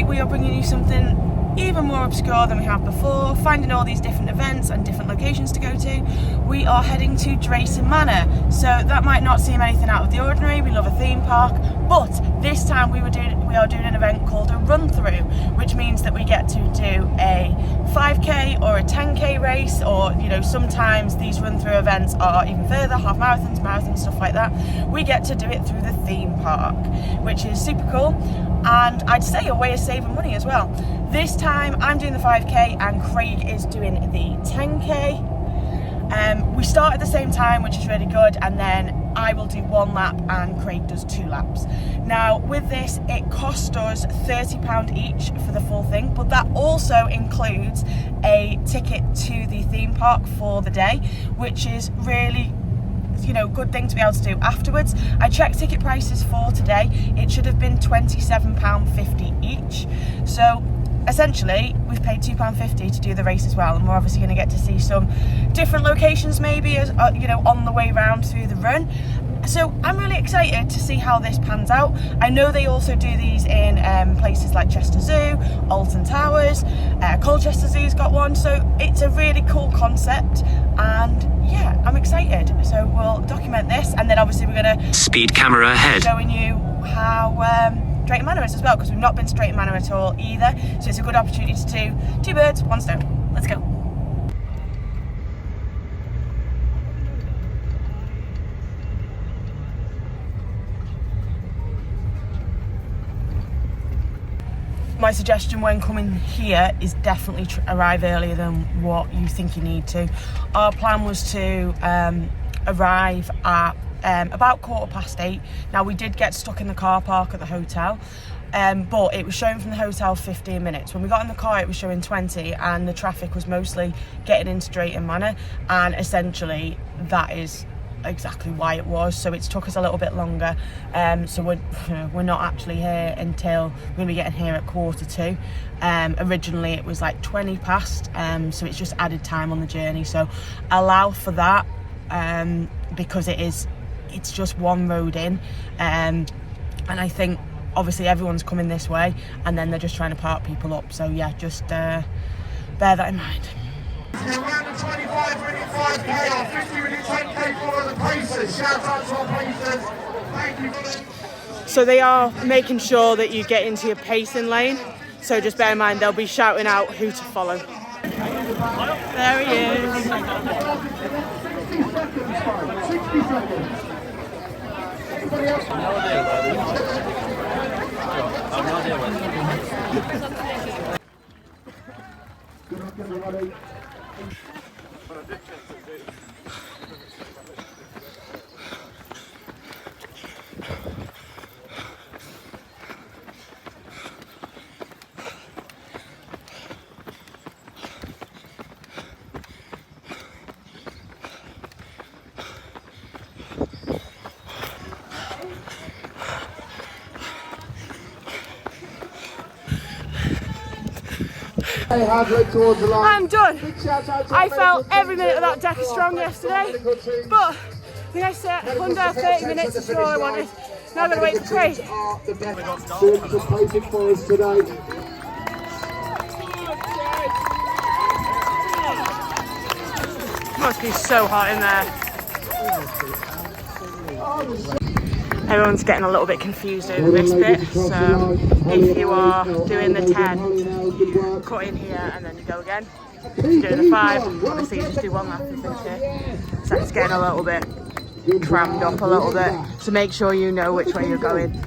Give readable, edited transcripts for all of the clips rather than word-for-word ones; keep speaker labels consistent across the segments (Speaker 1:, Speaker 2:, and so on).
Speaker 1: we are bringing you something even more obscure than we have before, finding all these different events and different locations to go to. We are heading to Drayton Manor, so that might not seem anything out of the ordinary. We love a theme park, but this time we are doing an event called a run through, which means that we get to do a 5k or a 10k race, or sometimes these run through events are even further, half marathons, stuff like that. We get to do it through the theme park, which is super cool, and I'd say a way of saving money as well. This time I'm doing the 5k and Craig is doing the 10k. We start at the same time, which is really good, and then I will do 1 lap and Craig does 2 laps. Now with this, it cost us £30 each for the full thing, but that also includes a ticket to the theme park for the day, which is really good thing to be able to do afterwards. I checked ticket prices for today. It should have been £27.50 each. So essentially we've paid £2.50 to do the race as well, and we're obviously going to get to see some different locations maybe as on the way round through the run. So I'm really excited to see how this pans out. I know they also do these in places like Chester Zoo, Alton Towers, Colchester Zoo's got one, so it's a really cool concept, and yeah, I'm excited. So we'll document this, and then obviously we're going to
Speaker 2: speed camera ahead,
Speaker 1: showing you how Drayton Manor is as well, because we've not been to Drayton Manor at all either, so it's a good opportunity to do 2 birds, 1 stone. Let's go. My suggestion when coming here is definitely arrive earlier than what you think you need to. Our plan was to arrive at about 8:15. Now we did get stuck in the car park at the hotel, but it was showing from the hotel 15 minutes. When we got in the car it was showing 20, and the traffic was mostly getting into Drayton Manor, and essentially that is exactly why it was. So it's took us a little bit longer, so we're not actually here until we're going to be getting here at 1:45. Originally it was like 20 past, so it's just added time on the journey, so allow for that, because it's just one road in, and I think obviously everyone's coming this way, and then they're just trying to park people up, so yeah, just bear that in mind.
Speaker 3: Around the 25-minute 5k or 50-minute 10k for the pacers. Shout out to our pacers. Thank you for them.
Speaker 1: So they are making sure that you get into your pacing lane, so just bear in mind they'll be shouting out who to follow. There he is.
Speaker 3: 60 seconds. 60 seconds. Anybody else? Good luck, everybody.
Speaker 1: I'm done. I felt every minute of that deck strong yesterday, but I think I set under 30 minutes, that's all I wanted. Now I'm going to wait for Craig. Must be so hot in there. Everyone's getting a little bit confused over this bit, so if you are doing the 10, you cut in here and then you go again. If you're doing the 5, obviously you just do 1 lap and finish it. So it's getting a little bit crammed up a little bit, so make sure you know which way you're going.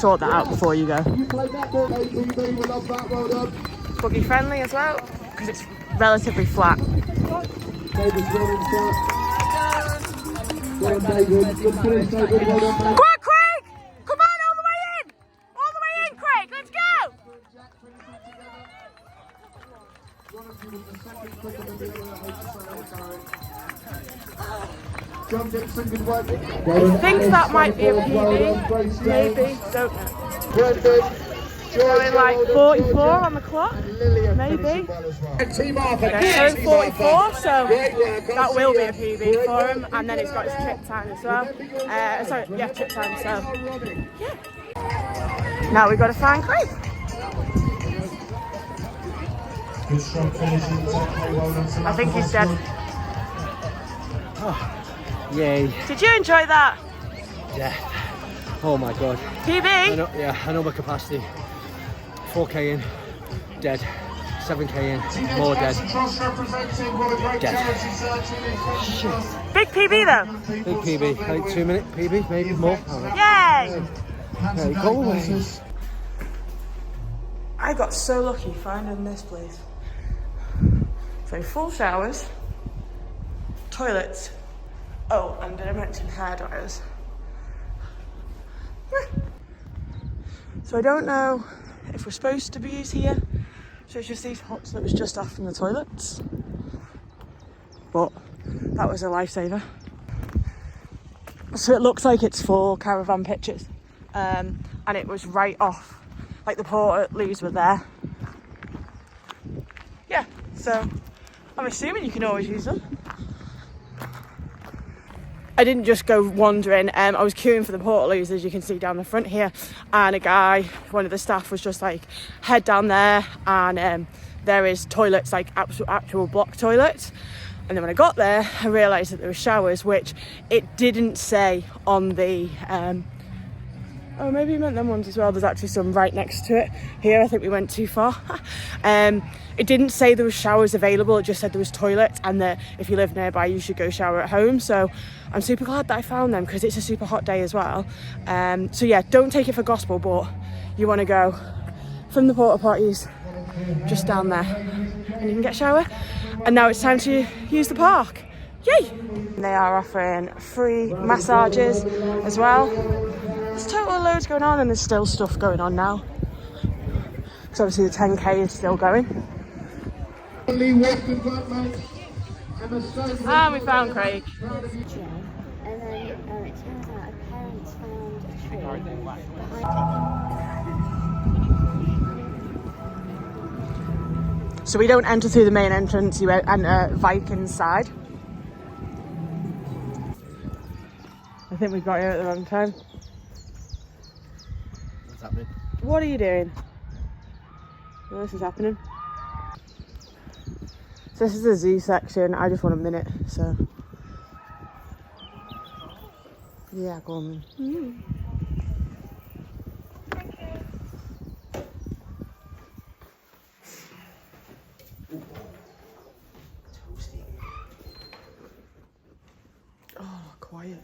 Speaker 1: Sort that out before you go. Buggy friendly as well, because it's relatively flat. Go on, Craig! Come on, all the way in! All the way in, Craig! Let's go! I think that might be a PB, maybe, don't know. Going like 44 on the clock, maybe. Okay, 44, so that will be a PB for him, and then it's got his trip time as well. Trip time, so yeah. Now we've got to find Craig.
Speaker 3: Good strong finish in the 10K. Well done.
Speaker 1: I think he's dead.
Speaker 2: Oh, yay.
Speaker 1: Did you enjoy that?
Speaker 2: Yeah. Oh my god.
Speaker 1: PB?
Speaker 2: I know my capacity. 4K in, dead. 7K in, more dead. Dead.
Speaker 1: Big PB though?
Speaker 2: Big PB, like 2 minute PB, maybe more.
Speaker 1: Yay!
Speaker 2: There you go.
Speaker 1: I got so lucky finding this place. So full showers, toilets, oh, and did I mention hair dryers? So I don't know if we're supposed to be used here. So it's just these hots that was just off from the toilets. But that was a lifesaver. So it looks like it's for caravan pictures. And it was right off. Like the portaloos were there. Yeah, so I'm assuming you can always use them. I didn't just go wandering, I was queuing for the portaloos, as you can see down the front here, and a guy, one of the staff, was just like, head down there, and there is toilets, like actual block toilets. And then when I got there, I realised that there were showers, which it didn't say on the oh, maybe you meant them ones as well. There's actually some right next to it. Here, I think we went too far. It didn't say there was showers available. It just said there was toilets, and that if you live nearby, you should go shower at home. So I'm super glad that I found them, because it's a super hot day as well. So yeah, don't take it for gospel, but you want to go from the porta potties just down there, and you can get a shower. And now it's time to use the park. Yay! They are offering free massages as well. There's total loads going on, and there's still stuff going on now. Because obviously the 10K is still going. And we found Craig.
Speaker 4: And then it turns out our parents found a tree behind.
Speaker 1: So we don't enter through the main entrance, you enter Viking's side. I think we got here at the wrong time.
Speaker 2: What's happening?
Speaker 1: What are you doing? Well, this is happening. So this is the zoo section. I just want a minute, so. Yeah, go on then. Oh, quiet.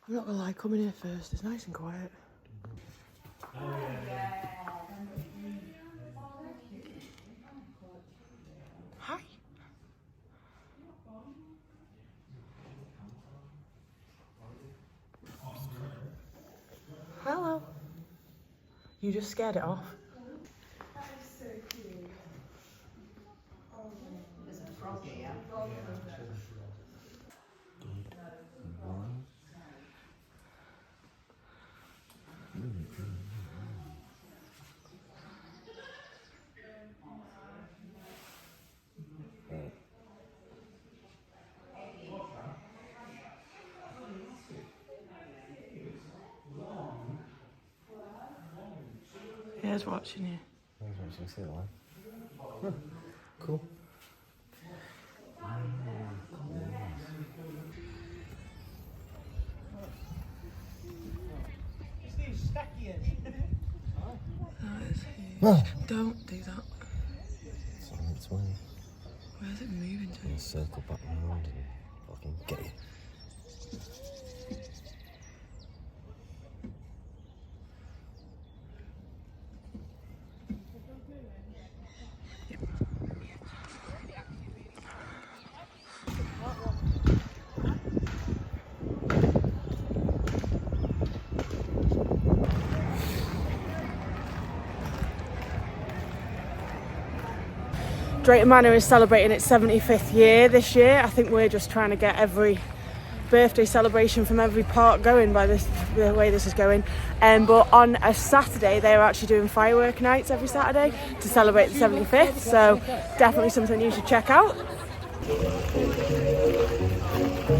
Speaker 1: I'm not gonna lie, coming here first, it's nice and quiet. Hi. Hello. You just scared it off. That is so cute. There's a frog here. Here's watching you.
Speaker 2: See that one? Huh. Cool.
Speaker 1: Don't do that.
Speaker 2: It's on its way.
Speaker 1: Where's it moving to?
Speaker 2: And circle back around and fucking get it.
Speaker 1: Drayton Manor is celebrating its 75th year this year. I think we're just trying to get every birthday celebration from every park going by the way this is going. But on a Saturday, they are actually doing firework nights every Saturday to celebrate the 75th. So definitely something you should check out. One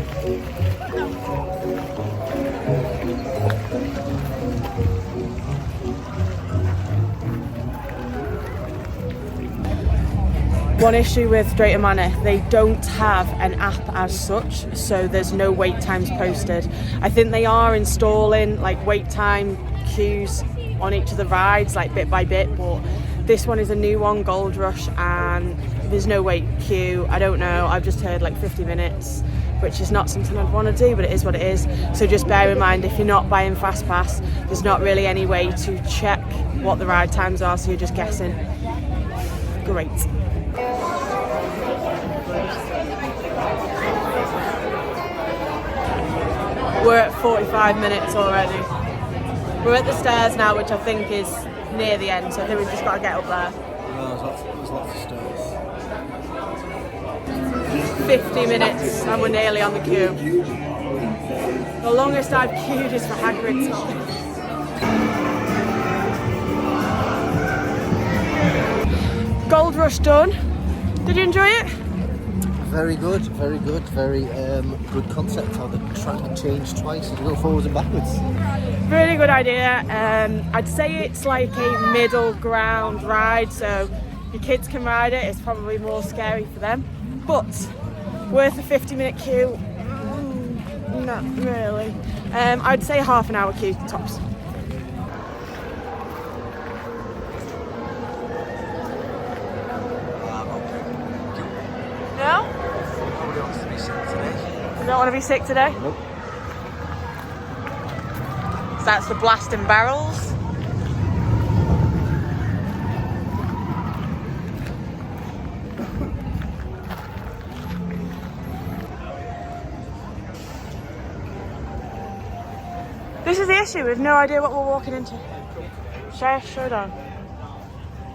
Speaker 1: issue with Drayton Manor, they don't have an app as such, so there's no wait times posted. I think they are installing like wait time queues on each of the rides, like bit by bit, but this one is a new one, Gold Rush, and there's no wait queue. I don't know, I've just heard like 50 minutes, which is not something I'd want to do, but it is what it is. So just bear in mind, if you're not buying Fast Pass, there's not really any way to check what the ride times are, so you're just guessing. Great. We're at 45 minutes already. We're at the stairs now, which I think is near the end, so I think we've just got to get up there.
Speaker 2: No, there's lots of stairs.
Speaker 1: 50 minutes and we're nearly on the queue. The longest I've queued is for Hagrid's. Gold Rush done. Did you enjoy it?
Speaker 2: Very good, very good, very good concept. How the track changed twice as you go forwards and backwards.
Speaker 1: Really good idea. I'd say it's like a middle ground ride, so your kids can ride it. It's probably more scary for them, but worth a 50-minute queue? Not really. I'd say half an hour queue tops. No?
Speaker 2: Nobody wants to be sick today.
Speaker 1: You don't want to be sick today?
Speaker 2: Nope.
Speaker 1: So that's the blasting barrels. This is the issue, we've no idea what we're walking into. Showdown.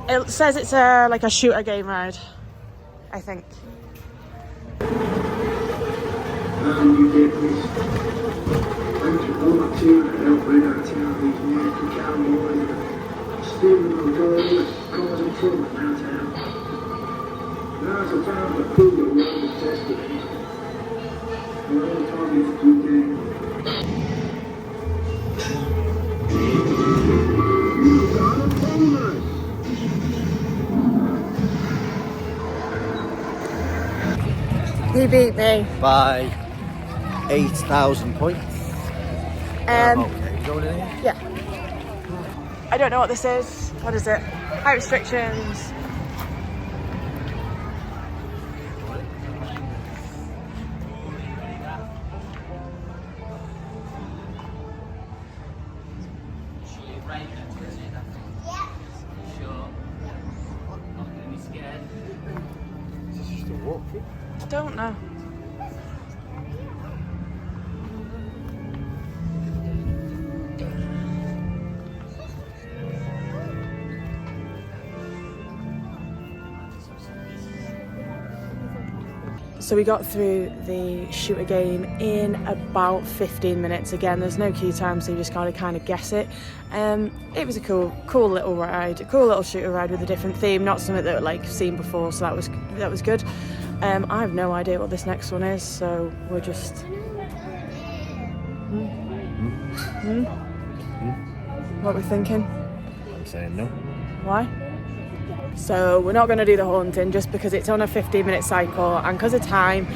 Speaker 1: It says it's like a shooter game ride, I think. He beat me.
Speaker 2: By 8,000 points. Okay, going in here?
Speaker 1: Yeah. I don't know what this is. What is it? Height restrictions.
Speaker 2: Is this just a walkthrough?
Speaker 1: I don't know. So we got through the shooter game in about 15 minutes. Again, there's no queue time, so you just gotta kind of guess it. It was a cool little ride, a cool little shooter ride with a different theme, not something that like seen before, so that was good. I have no idea what this next one is, so we're just. What are we thinking?
Speaker 2: I'm saying no.
Speaker 1: Why? So we're not going to do the haunting just because it's on a 15-minute cycle and because of time.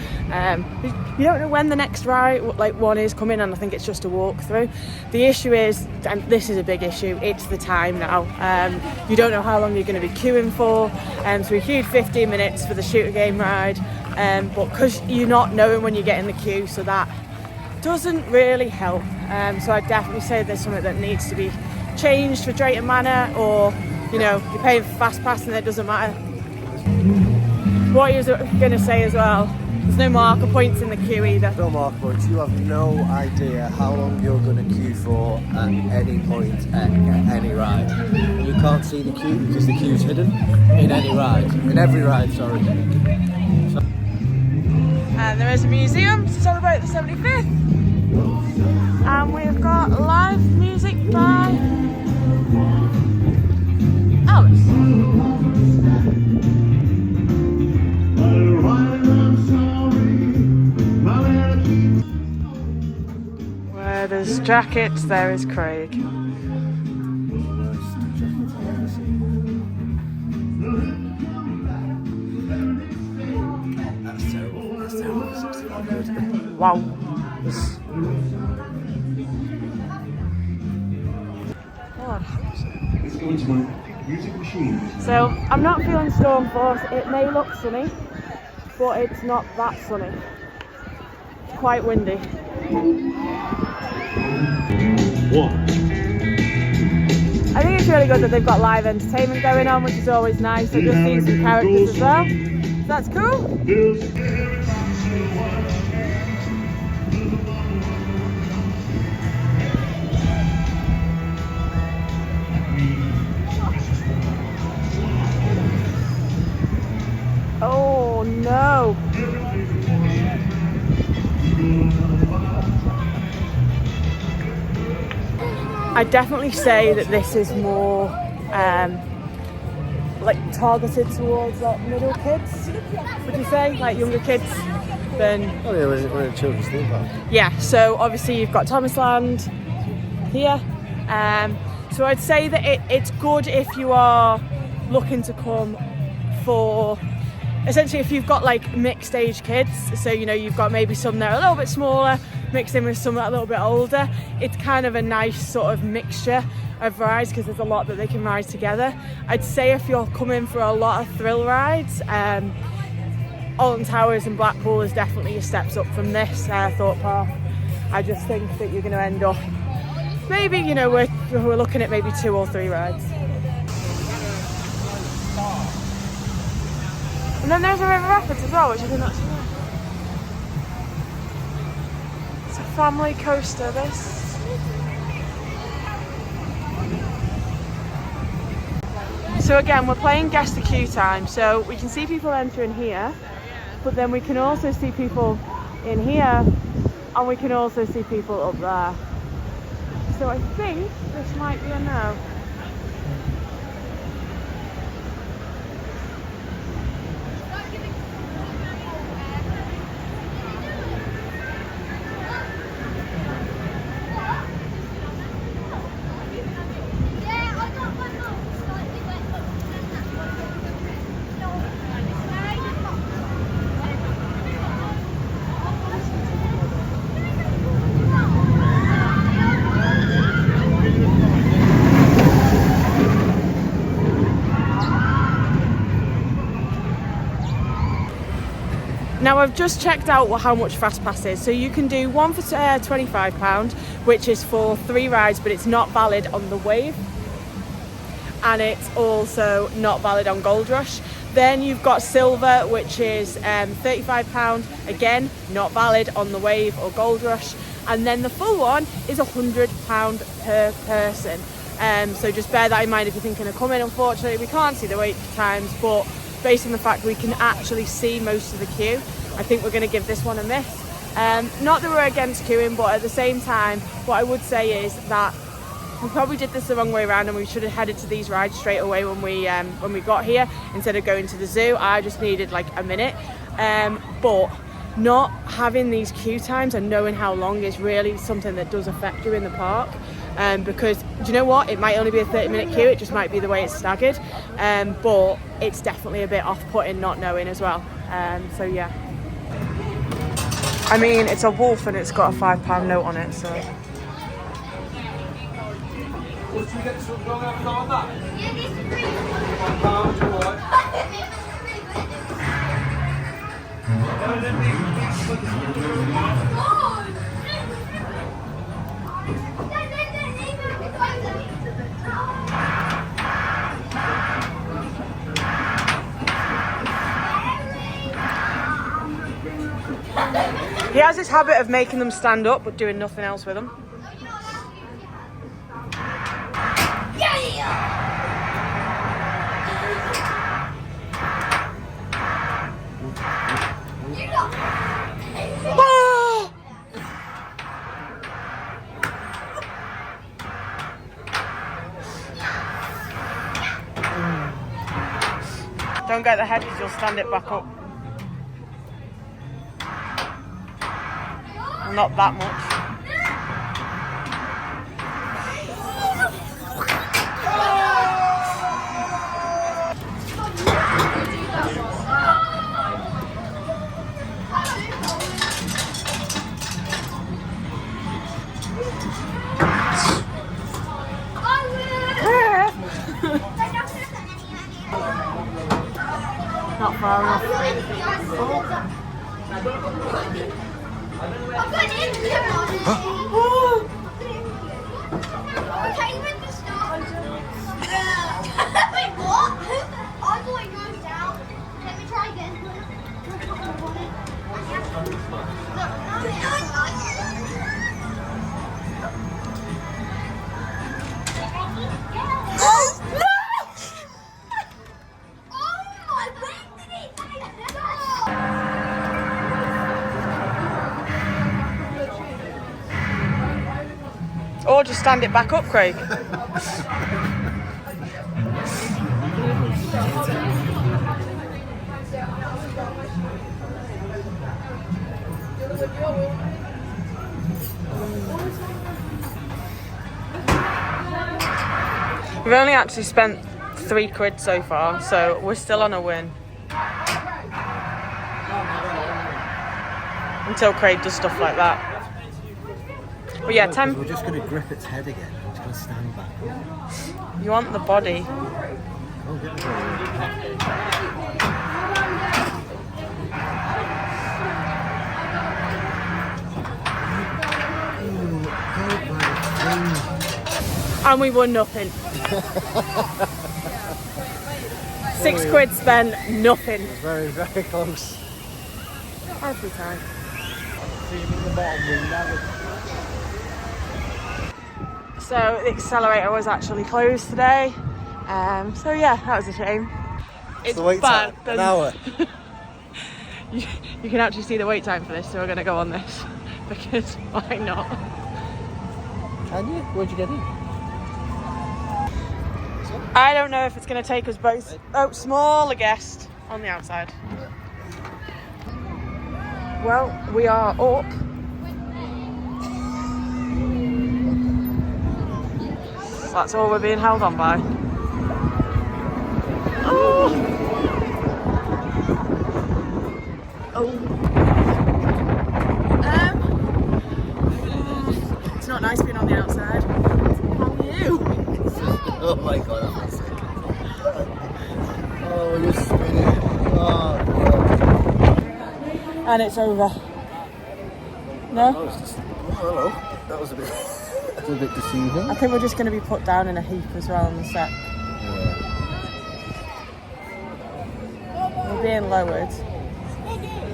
Speaker 1: You don't know when the next ride, like one is coming, and I think it's just a walkthrough. The issue is, and this is a big issue, it's the time now. You don't know how long you're going to be queuing for. So we queued 15 minutes for the shooter game ride, but because you're not knowing when you get in the queue, so that doesn't really help. So I'd definitely say there's something that needs to be changed for Drayton Manor, or you know, you're paying for Fast Pass and it doesn't matter. What you was going to say as well, there's no marker points in the queue either.
Speaker 2: No marker points. You have no idea how long you're going to queue for at any point at any ride. You can't see the queue because the queue's hidden in any ride. In every ride, sorry.
Speaker 1: And there is a museum to celebrate the 75th. And we've got live music by Alice.
Speaker 3: I'm sorry, my little
Speaker 1: There's jackets, there is Craig.
Speaker 2: Worst jacket I've ever seen. That's terrible. That's terrible. That's not good.
Speaker 1: Wow. God.
Speaker 3: Let's go into my music machine.
Speaker 1: So I'm not feeling storm force. It may look sunny, but it's not that sunny. It's quite windy. I think it's really good that they've got live entertainment going on, which is always nice. I've just seen some characters as well. So that's cool. Oh no. I'd definitely say that this is more like targeted towards like middle kids, would you say? Like younger kids than...
Speaker 2: Oh yeah, we're in a children's theme park.
Speaker 1: Yeah, so obviously you've got Thomas Land here. So I'd say that it's good if you are looking to come for... Essentially, if you've got like mixed age kids, so you know you've got maybe some that are a little bit smaller, mixed in with some that are a little bit older, it's kind of a nice sort of mixture of rides because there's a lot that they can ride together. I'd say if you're coming for a lot of thrill rides, Alton Towers and Blackpool is definitely your steps up from this Thorpe Park. I just think that you're going to end up, maybe, you know, we're looking at maybe 2 or 3 rides. And then there's a river rapids as well, which I think that's nice. It's a family coaster, this. So again, we're playing guess the queue time, so we can see people entering here, but then we can also see people in here, and we can also see people up there. So I think this might be a no. Now I've just checked out how much Fastpass is. So you can do one for £25, which is for 3 rides, but it's not valid on the Wave. And it's also not valid on Gold Rush. Then you've got Silver, which is £35, again, not valid on the Wave or Gold Rush. And then the full one is £100 per person. So just bear that in mind if you're thinking of coming. Unfortunately, we can't see the wait times, but based on the fact we can actually see most of the queue, I think we're going to give this one a miss. Not that we're against queuing, but at the same time, what I would say is that we probably did this the wrong way around and we should have headed to these rides straight away when we got here instead of going to the zoo. I just needed like a minute. But not having these queue times and knowing how long is really something that does affect you in the park. Because do you know what, it might only be a 30-minute queue, it just might be the way it's staggered, but it's definitely a bit off-putting not knowing as well. So yeah, I mean it's a wolf and it's got a £5 note on it, so he has this habit of making them stand up but doing nothing else with them. Don't get the head because you'll stand it back up. Not that much.
Speaker 5: Wait, what? I thought it goes down. Let me try again.
Speaker 1: Or just stand it back up, Craig. We've only actually spent £3 so far, so we're still on a win. Until Craig does stuff like that. But yeah,
Speaker 2: We're just going to grip its head again. It's going to stand back.
Speaker 1: You want the body.
Speaker 2: Oh, get the
Speaker 1: And we won nothing. £6 spent, nothing.
Speaker 2: Very, very close.
Speaker 1: Every time. So the accelerator was actually closed today. So yeah, that was a shame. It's
Speaker 2: the wait
Speaker 1: bad.
Speaker 2: time, an hour.
Speaker 1: You can actually see the wait time for this, so we're going to go on this. Because why not?
Speaker 2: Can you? Where'd you get in?
Speaker 1: I don't know if it's going to take us both. Oh, smaller guest on the outside. Well, we are up. That's all we're being held on by. Oh! It's not nice being on the outside. How are you?
Speaker 2: Oh my god, I'm sick. Oh, you're spinning. Oh, God.
Speaker 1: And it's over. No?
Speaker 2: Oh, it's just, oh, hello. That was a bit, that was a bit deceiving.
Speaker 1: I think we're just going to be put down in a heap as well on the set.
Speaker 2: Yeah.
Speaker 1: We're being lowered.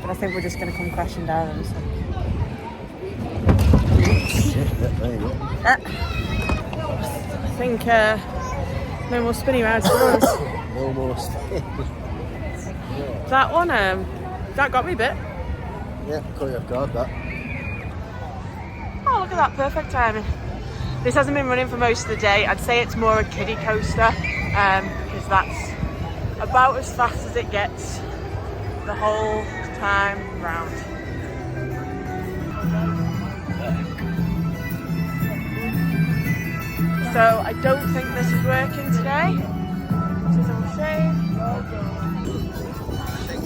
Speaker 1: But I think we're just going to come crashing down and stuff.
Speaker 2: Shit, there you go.
Speaker 1: I think no more spinning rounds for us.
Speaker 2: No more spin.
Speaker 1: That one, that got me a bit.
Speaker 2: Yeah, caught you off guard, that.
Speaker 1: Oh, look at that, perfect timing. This hasn't been running for most of the day. I'd say it's more a kiddie coaster, because that's about as fast as it gets the whole time round. So I don't think this is working today, which is a shame.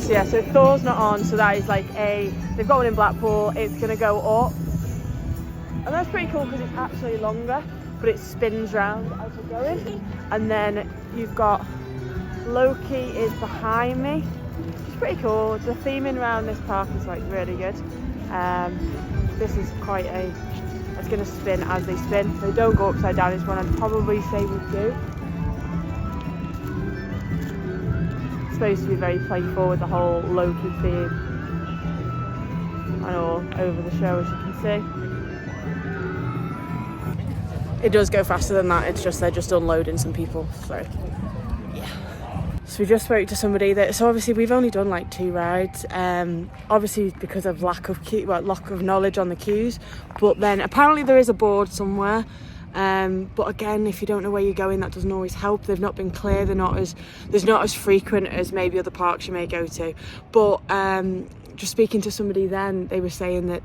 Speaker 1: So yeah, so Thor's not on, so that is like they've got one in Blackpool, it's gonna go up. And that's pretty cool because it's actually longer, but it spins round as we're going. And then you've got Loki is behind me, which is pretty cool. The theming around this park is like really good. This is quite it's going to spin as they spin. They don't go upside down, is what I'd probably say would do. It's supposed to be very playful with the whole Loki theme and all over the show, as you can see. It does go faster than that, it's just they're just unloading some people, so yeah. So we just spoke to somebody so obviously we've only done like 2 rides, obviously because of lack of knowledge on the queues, but then apparently there is a board somewhere, but again, if you don't know where you're going, that doesn't always help. They've not been clear, there's not as frequent as maybe other parks you may go to, but just speaking to somebody then, they were saying that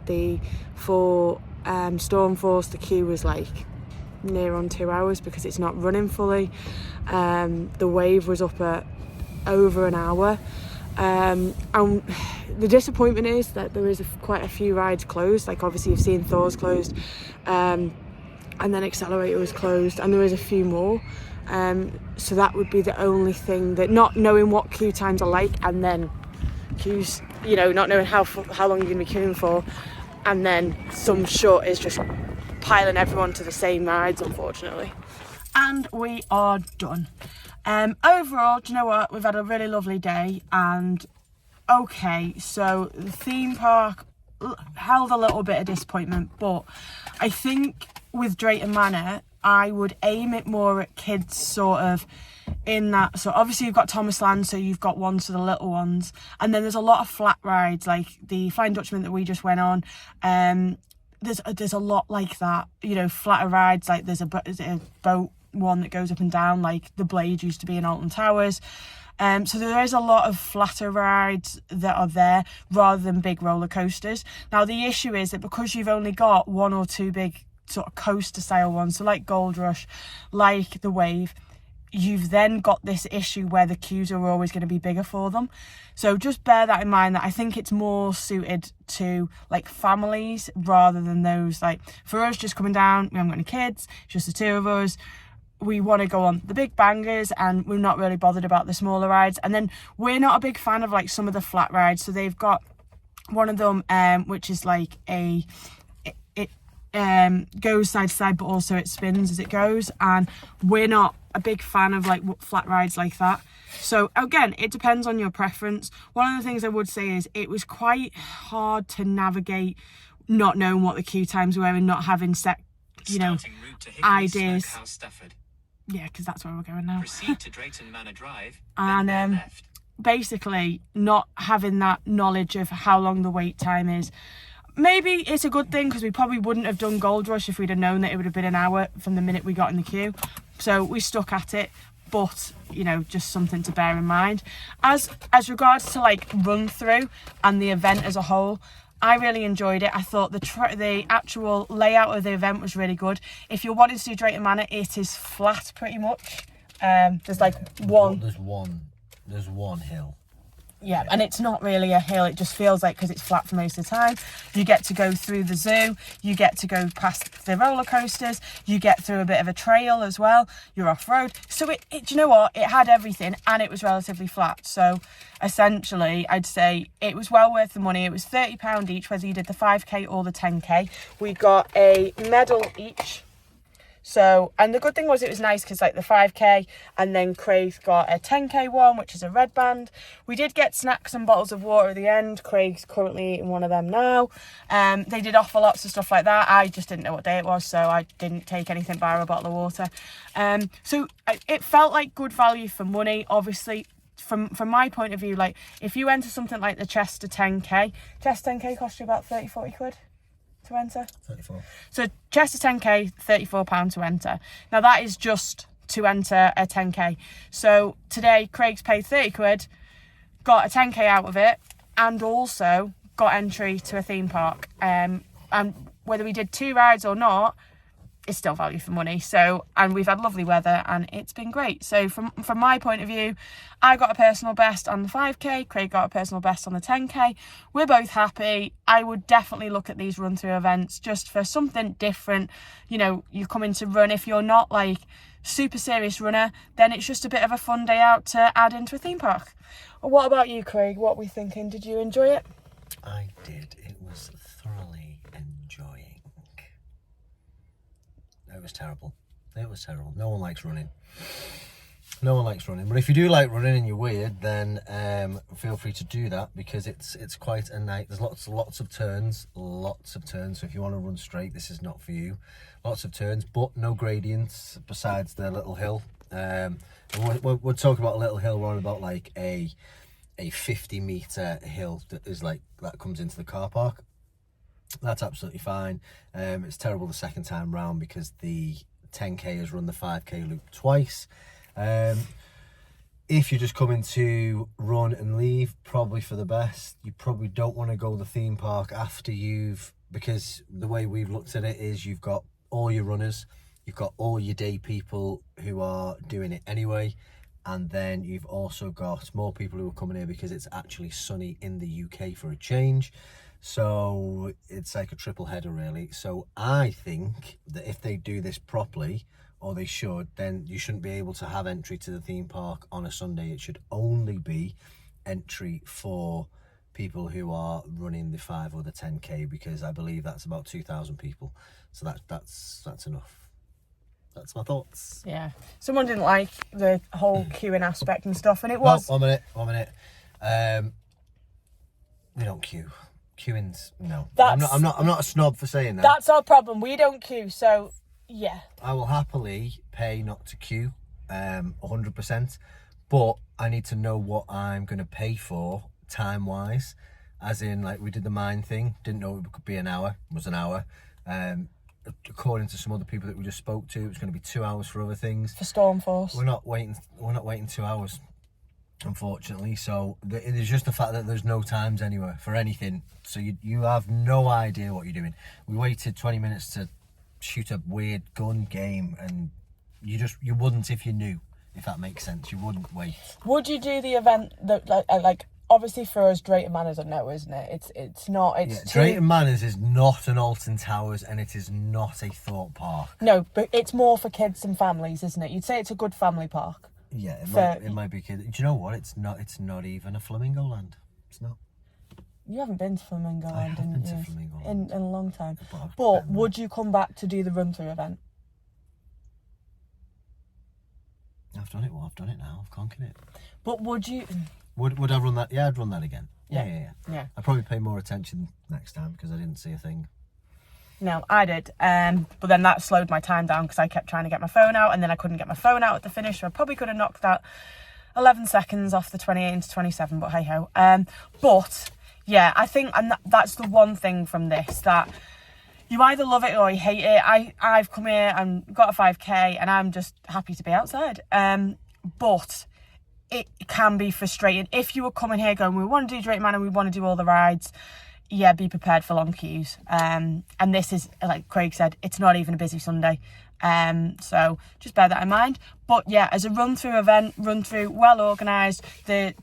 Speaker 1: for Stormforce the queue was like near on 2 hours because it's not running fully. The wave was up at over an hour, and the disappointment is that there is quite a few rides closed. Like obviously you've seen Thor's closed, and then Accelerator was closed, and there is a few more, so that would be the only thing, that not knowing what queue times are like and then queues, you know, not knowing how long you're going to be queuing for, and then some short is just piling everyone to the same rides, unfortunately. And we are done. Overall, do you know what? We've had a really lovely day, and okay, so the theme park held a little bit of disappointment, but I think with Drayton Manor, I would aim it more at kids, sort of in that. So obviously you've got Thomas Land, so you've got ones for the little ones, and then there's a lot of flat rides like the Flying Dutchman that we just went on. There's a lot like that, you know, flatter rides, like there's a boat one that goes up and down like the Blade used to be in Alton Towers. So there is a lot of flatter rides that are there rather than big roller coasters. Now the issue is that because you've only got one or two big sort of coaster style ones, so like Gold Rush, like the Wave, you've then got this issue where the queues are always going to be bigger for them. So just bear that in mind, that I think it's more suited to like families rather than those, like for us just coming down, we haven't got any kids, just the two of us. We want to go on the big bangers and we're not really bothered about the smaller rides. And then we're not a big fan of like some of the flat rides. So they've got one of them which is like it goes side to side, but also it spins as it goes, and we're not a big fan of like flat rides like that. So again, it depends on your preference. One of the things I would say is it was quite hard to navigate not knowing what the queue times were and not having set, you know, ideas. Yeah, because that's where we're going now.
Speaker 6: Proceed to Drayton Manor Drive,
Speaker 1: and
Speaker 6: left.
Speaker 1: Basically not having that knowledge of how long the wait time is. Maybe it's a good thing because we probably wouldn't have done Gold Rush if we'd have known that it would have been an hour from the minute we got in the queue. So we stuck at it, but you know, just something to bear in mind. As regards to like run through and the event as a whole, I really enjoyed it. I thought the actual layout of the event was really good. If you're wanting to do Drayton Manor, it is flat pretty much. There's like one.
Speaker 2: There's one hill.
Speaker 1: Yeah, and it's not really a hill. It just feels like, because it's flat for most of the time. You get to go through the zoo. You get to go past the roller coasters. You get through a bit of a trail as well. You're off road. So it do you know what? It had everything, and it was relatively flat. So essentially, I'd say it was well worth the money. It was £30 each, whether you did the 5k or the 10k. We got a medal each. So, and the good thing was it was nice because like the 5k, and then Craig got a 10k one, which is a red band. We did get snacks and bottles of water at the end. Craig's currently eating one of them now. They did offer lots of stuff like that. I just didn't know what day it was, so I didn't take anything but a bottle of water. So it felt like good value for money. Obviously, from my point of view, like if you enter something like the Chester 10k cost you about 30-40 quid to enter.
Speaker 2: 34.
Speaker 1: So Chester 10k, £34 to enter. Now that is just to enter a 10k. So today Craig's paid 30 quid, got a 10k out of it, and also got entry to a theme park. And whether we did 2 rides or not, it's still value for money. So, and we've had lovely weather and it's been great. So from my point of view, I got a personal best on the 5k, Craig got a personal best on the 10k. We're both happy. I would definitely look at these run through events just for something different. You know, you come in to run. If you're not like super serious runner, then it's just a bit of a fun day out to add into a theme park. What about you, Craig? What are we thinking? Did you enjoy it?
Speaker 2: I did. It was thoroughly enjoying. It was terrible. It was terrible. No one likes running. No one likes running. But if you do like running and you're weird, then feel free to do that, because it's quite a night. There's lots of turns. So if you want to run straight, this is not for you. Lots of turns, but no gradients besides the little hill. We're talking about a little hill. We're on about like a 50-meter hill that comes into the car park. That's absolutely fine. It's terrible the second time round because the 10k has run the 5k loop twice. If you're just coming to run and leave, probably for the best. You probably don't want to go to the theme park after because the way we've looked at it is you've got all your runners, you've got all your day people who are doing it anyway, and then you've also got more people who are coming here because it's actually sunny in the UK for a change. So it's like a triple header really. So I think that if they do this properly, or they should, then you shouldn't be able to have entry to the theme park on a Sunday. It should only be entry for people who are running the 5 or the 10k, because I believe that's about 2,000 people. So that's enough. That's my thoughts.
Speaker 1: Yeah. Someone didn't like the whole queuing aspect and stuff, and it was.
Speaker 2: Well, 1 minute. We don't queue. Queuing's no. I'm not a snob for saying that.
Speaker 1: That's our problem. We don't queue, so yeah.
Speaker 2: I will happily pay not to queue, 100%. But I need to know what I'm going to pay for time-wise. As in, like, we did the mine thing. Didn't know it could be an hour. It was an hour. According to some other people that we just spoke to, it was going to be 2 hours for other things.
Speaker 1: For Stormforce.
Speaker 2: We're not waiting 2 hours, unfortunately. So it's just the fact that there's no times anywhere for anything. So you have no idea what you're doing. We waited 20 minutes to shoot a weird gun game, and you wouldn't if you knew. If that makes sense, you wouldn't wait.
Speaker 1: Would you do the event that like obviously for us, Drayton Manor's a no, isn't it? It's not. It's
Speaker 2: Drayton Manors is not an Alton Towers, and it is not a thought park.
Speaker 1: No, but it's more for kids and families, isn't it? You'd say it's a good family park.
Speaker 2: Yeah, it might be kids. Do you know what? It's not even a flamingo land. It's not.
Speaker 1: You haven't been to Flamingo Land,
Speaker 2: I have been to Flamingo Land
Speaker 1: in a long time.
Speaker 2: But
Speaker 1: would you come back to do the run-through event?
Speaker 2: I've done it. Well, I've done it now. I've conquered it.
Speaker 1: But would you?
Speaker 2: Would I run that? Yeah, I'd run that again. Yeah.
Speaker 1: Yeah.
Speaker 2: I'd probably pay more attention next time because I didn't see a thing.
Speaker 1: No, I did. But then that slowed my time down because I kept trying to get my phone out, and then I couldn't get my phone out at the finish. So I probably could have knocked that 11 seconds off the 28 into 27. But hey ho. But yeah, I think, and that's the one thing from this, that you either love it or you hate it. I've come here and got a 5k, and I'm just happy to be outside. But it can be frustrating if you were coming here going, we want to do Drayton Manor, we want to do all the rides. Yeah, be prepared for long queues. And this is, like Craig said, it's not even a busy Sunday. So just bear that in mind. But yeah, as a run-through event, well organised. The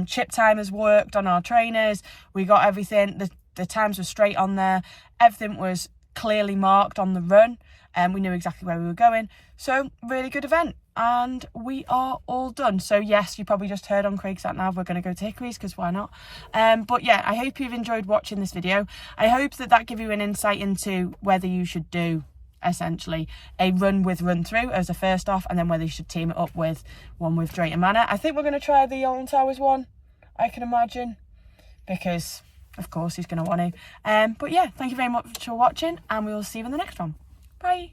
Speaker 1: chip timers worked on our trainers. We got everything. The times were straight on there. Everything was clearly marked on the run, and we knew exactly where we were going. So really good event, and we are all done. So yes, you probably just heard on Craig's sat nav, we're going to go to Hickory's because why not? But yeah, I hope you've enjoyed watching this video. I hope that gave you an insight into whether you should do essentially a run through as a first off, and then whether you should team it up with one with Drayton Manor. I think we're going to try the Alton Towers one, I can imagine, because of course he's going to want to. But yeah, thank you very much for watching, and we will see you in the next one. Bye.